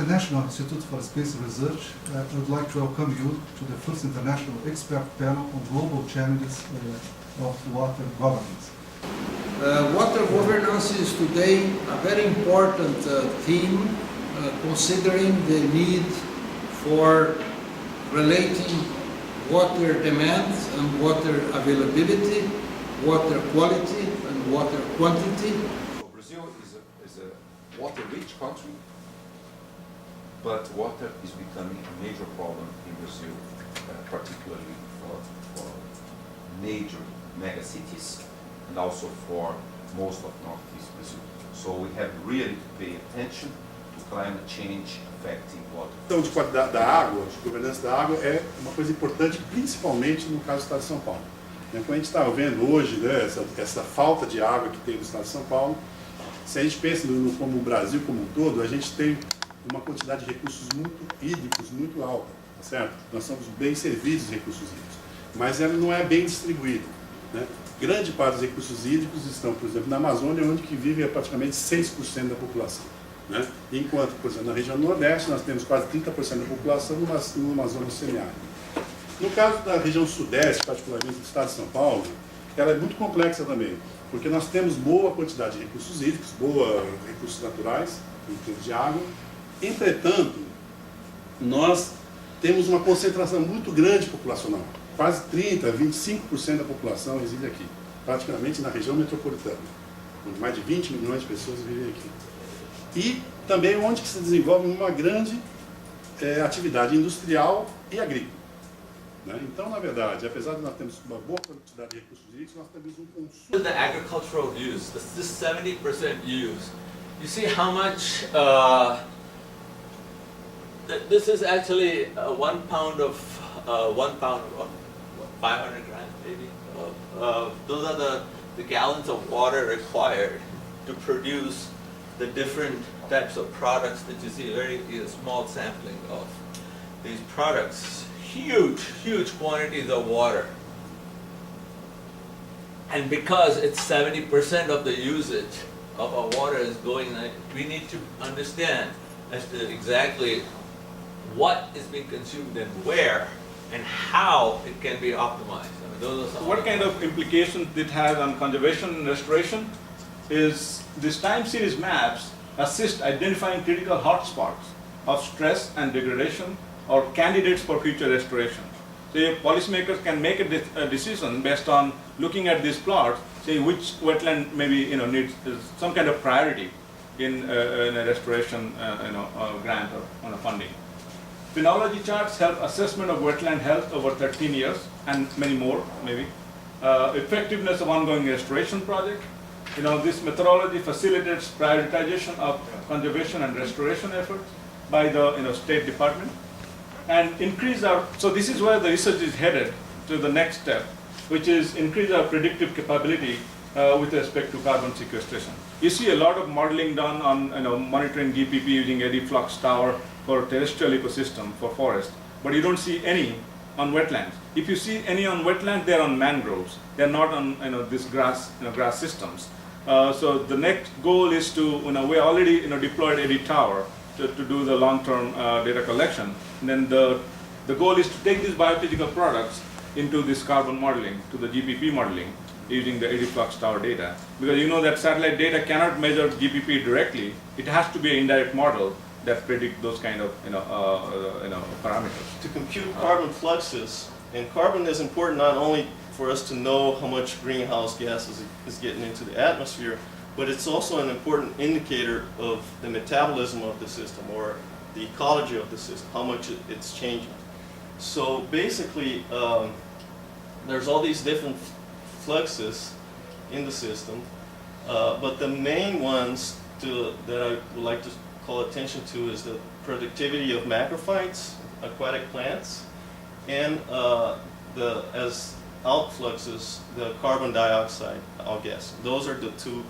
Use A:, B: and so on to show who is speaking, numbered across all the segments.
A: International Institute for Space Research, I would like to welcome you to the first international expert panel on global challenges of water governance.
B: Water governance is today a very important theme, considering the need for relating water demand and water availability, water quality and water quantity.
C: So Brazil is a water-rich country, but water is becoming a major problem in Brazil, particularly for major megacities and also for most of Northeast Brazil. So we have really to pay attention to climate change affecting water.
D: Então, de qualidade da água, de governança da água é uma coisa importante, principalmente no caso do Estado de São Paulo. Como a gente está vendo hoje, né, essa falta de água que tem no Estado de São Paulo, se a gente pensa como o Brasil como um todo, a gente tem uma quantidade de recursos muito hídricos muito alta, tá certo? Nós somos bem servidos de recursos hídricos, mas ela não é bem distribuída, né? Grande parte dos recursos hídricos estão, por exemplo, na Amazônia, onde que vive praticamente 6% da população, né? Enquanto, por exemplo, na região Nordeste, nós temos quase 30% da população numa zona semiárida. No caso da região Sudeste, particularmente do Estado de São Paulo, ela é muito complexa também, porque nós temos boa quantidade de recursos hídricos, recursos naturais, em termos de água. Entretanto, nós temos uma concentração muito grande populacional. Quase 30%, 25% da população reside aqui, praticamente na região metropolitana, onde mais de 20 milhões de pessoas vivem aqui. E também onde que se desenvolve uma grande atividade industrial e agrícola. Então, na verdade, apesar de nós termos uma boa quantidade de recursos hídricos, nós temos consumo.
E: The agricultural use, this 70% use, you see how much, this is actually 1 pound of 500 grams maybe. Those are the gallons of water required to produce the different types of products that you see, very small sampling of these products. Huge quantities of water. And because it's 70% of the usage of our water is going, we need to understand as to exactly what is being consumed and where and how it can be optimized. I mean, those are some
F: what kind of implications it has on conservation and restoration is these time series maps assist identifying critical hotspots of stress and degradation or candidates for future restoration. So policymakers can make a decision based on looking at these plots, say which wetland maybe needs some kind of priority in a restoration grant or on a funding. Phenology charts help assessment of wetland health over 13 years and many more maybe. Effectiveness of ongoing restoration project. This methodology facilitates prioritization of conservation and restoration efforts by the State Department. And so this is where the research is headed to the next step, which is increase our predictive capability with respect to carbon sequestration. You see a lot of modeling done on monitoring GPP using eddy flux tower for terrestrial ecosystem for forest, but you don't see any on wetlands. If you see any on wetlands, they're on mangroves. They're not on this grass systems. So the next goal is to we already deployed eddy tower to do the long-term data collection. And then the goal is to take these biophysical products into this carbon modeling, to the GPP modeling, using the eddy flux tower data. Because that satellite data cannot measure GPP directly. It has to be an indirect model that predict those kind of parameters.
G: To compute carbon fluxes, and carbon is important not only for us to know how much greenhouse gases is getting into the atmosphere, but it's also an important indicator of the metabolism of the system or the ecology of the system, how much it's changing. So basically, there's all these different fluxes in the system, but the main ones that I would like to call attention to is the productivity of macrophytes, aquatic plants, and as outfluxes, the carbon dioxide outgas. Those are the two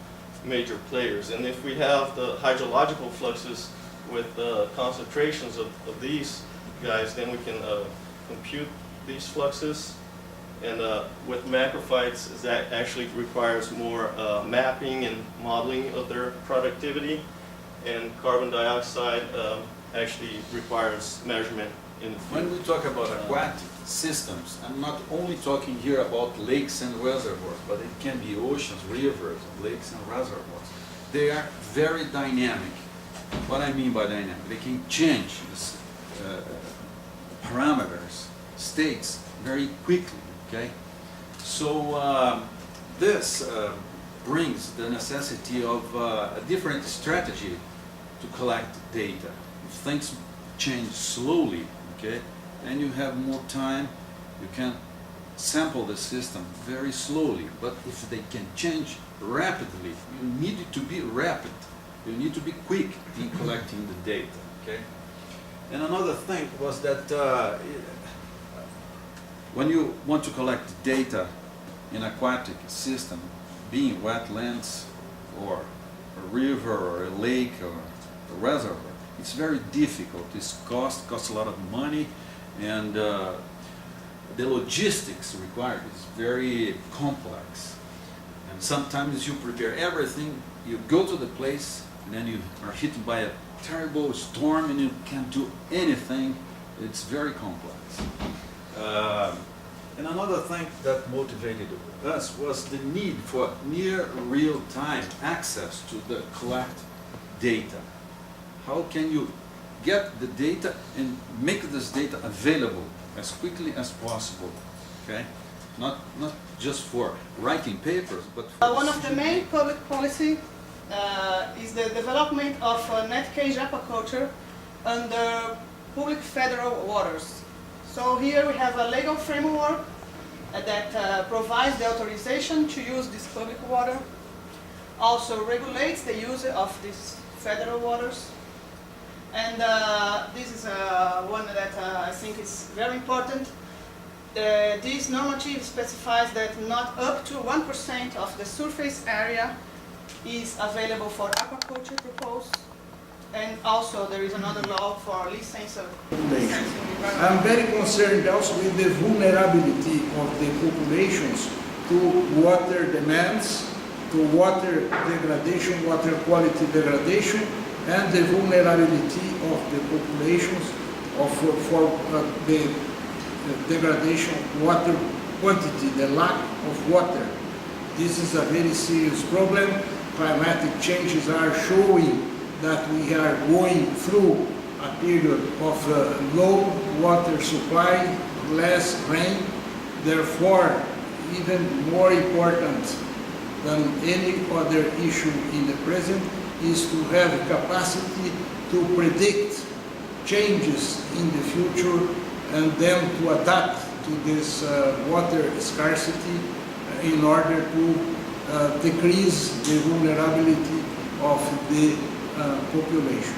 G: major players. And if we have the hydrological fluxes with concentrations of these guys, then we can compute these fluxes. And with macrophytes, that actually requires more mapping and modeling of their productivity. And carbon dioxide, actually requires measurement in the
H: When
G: field.
H: we talk about aquatic systems, I'm not only talking here about lakes and reservoirs, but it can be oceans, rivers, lakes and reservoirs. They are very dynamic. What I mean by dynamic, they can change this, parameters, states very quickly, okay? So this brings the necessity of a different strategy to collect data. If things change slowly, okay, and you have more time, you can sample the system very slowly. But if they can change rapidly, you need it to be rapid. You need to be quick in collecting the data, okay? And another thing was that when you want to collect data in aquatic system, being wetlands or a river or a lake or a reservoir, it's very difficult. It's costs a lot of money, and the logistics required is very complex. And sometimes you prepare everything, you go to the place, and then you are hit by a terrible storm and you can't do anything. It's very complex. And another thing that motivated us was the need for near real-time access to the collect data. How can you get the data and make this data available as quickly as possible, okay? Not just for writing papers, but for
I: One of the main public policy is the development of net cage aquaculture under public federal waters. So here we have a legal framework that provides the authorization to use this public water, also regulates the use of these federal waters. And this is one that I think is very important. This normative specifies that not up to 1% of the surface area is available for aquaculture purpose. And also there is another law for licensing.
B: I'm very concerned also with the vulnerability of the populations to water demands, to water degradation, water quality degradation, and the vulnerability of the populations for the degradation of water quantity, the lack of water. This is a very serious problem. Climatic changes are showing that we are going through a period of low water supply, less rain. Therefore, even more important than any other issue in the present is to have capacity to predict changes in the future and then to adapt to this water scarcity in order to decrease the vulnerability of the population.